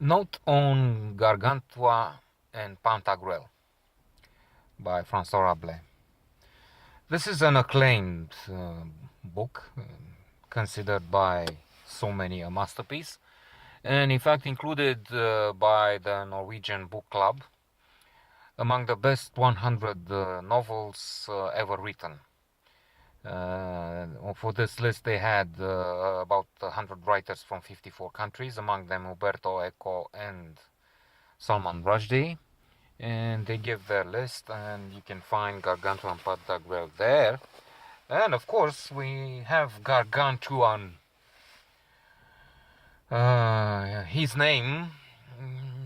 Note on Gargantua and Pantagruel by Francois Rabelais. This is an acclaimed book, considered by so many a masterpiece, and in fact included by the Norwegian Book Club among the best 100 novels ever written. For this list, they had about 100 writers from 54 countries, among them Umberto, Eco, and Salman Rushdie. And they give their list, and you can find Gargantua and Pantagruel there. And of course, we have Gargantuan. His name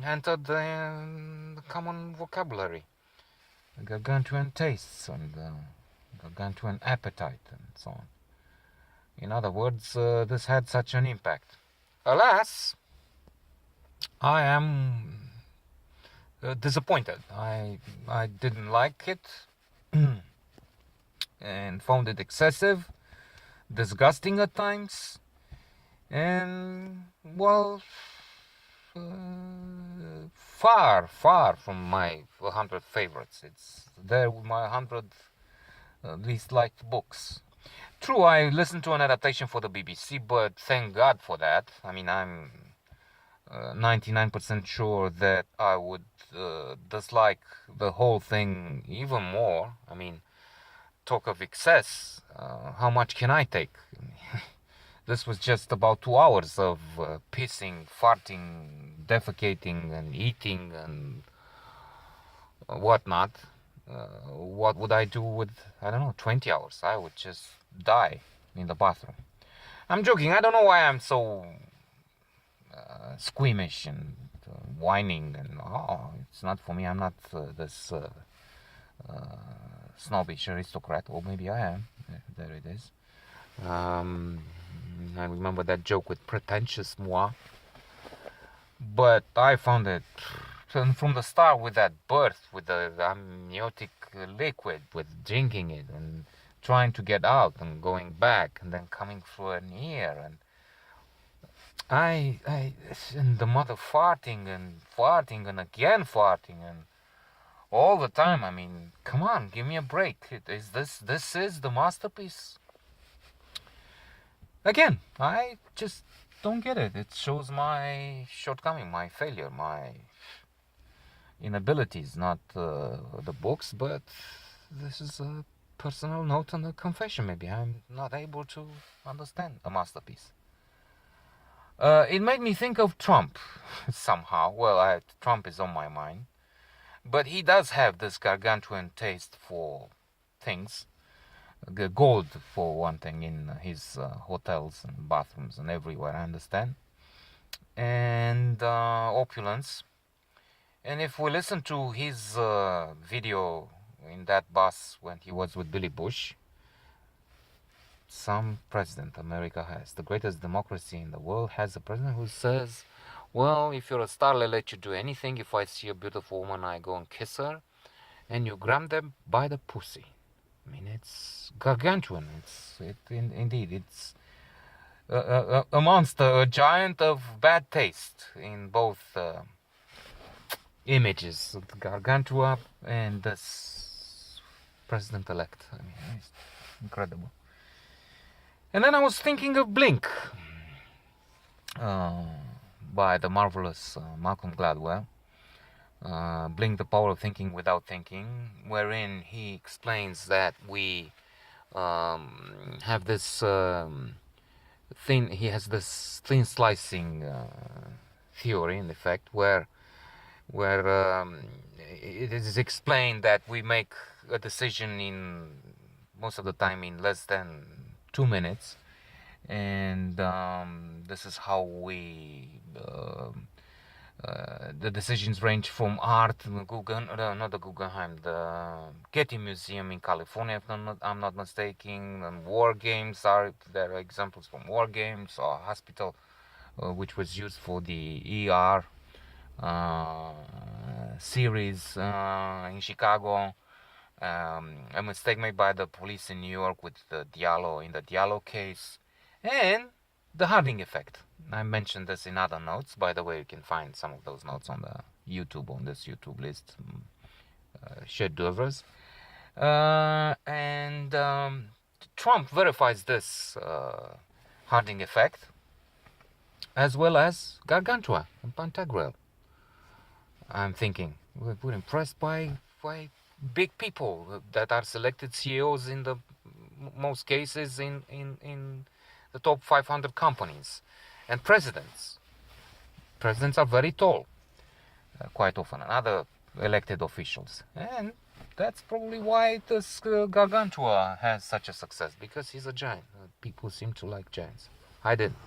entered the common vocabulary. Gargantuan tastes and Gargantuan appetite and so on. In other words, this had such an impact. Alas, I am disappointed. I didn't like it and found it excessive, disgusting at times, and well, far from my 100 favorites. It's there with my 100 least liked books. True, I listened to an adaptation for the BBC, but thank God for that. I mean, I'm 99% sure that I would dislike the whole thing even more. I mean, talk of excess. How much can I take? This was just about 2 hours of pissing, farting, defecating, and eating and whatnot. What would I do with, I don't know, 20 hours? I would just die in the bathroom. I'm joking. I don't know why I'm so squeamish and whining and it's not for me. I'm not this snobbish aristocrat, or maybe I am. There it is. I remember that joke with pretentious moi, but I found it from the start with that birth, with the amniotic liquid, with drinking it and trying to get out and going back and then coming through an ear and and the mother farting and again farting and all the time. I mean, come on, give me a break. This is the masterpiece? Again, I just don't get it. It shows my shortcoming, my failure, my inabilities, not the books, but this is a personal note and a confession. Maybe I'm not able to understand a masterpiece. It made me think of Trump somehow. Well, Trump is on my mind, but he does have this gargantuan taste for things. The gold, for one thing, in his hotels and bathrooms and everywhere, I understand, and opulence. And if we listen to his video in that bus when he was with Billy Bush, some president America has, the greatest democracy in the world, has a president who says, well, if you're a star, I let you do anything. If I see a beautiful woman, I go and kiss her, and you grab them by the pussy. I mean, it's gargantuan. Indeed, it's a monster, a giant of bad taste in both images, Gargantua and this president-elect. I mean, it's incredible. And then I was thinking of Blink by the marvelous Malcolm Gladwell. Blink, the Power of Thinking Without Thinking, wherein he explains that we have this he has this thin slicing theory, in effect, where it is explained that we make a decision in most of the time in less than 2 minutes, and this is how we the decisions range from art, not the Guggenheim, the Getty Museum in California, if I'm not mistaken, and war games there are examples from war games, or hospital, which was used for the ER series in Chicago. A mistake made by the police in New York with the Diallo, in the Diallo case, and the Harding effect. I mentioned this in other notes. By the way, you can find some of those notes on the YouTube, on this YouTube list, chef d'oeuvres. And Trump verifies this Harding effect, as well as Gargantua and Pantagruel. I'm thinking we're impressed by big people that are selected CEOs in the most cases in the top 500 companies, and presidents. Presidents are very tall, quite often, and other elected officials, and that's probably why this Gargantua has such a success, because he's a giant. People seem to like giants. I didn't.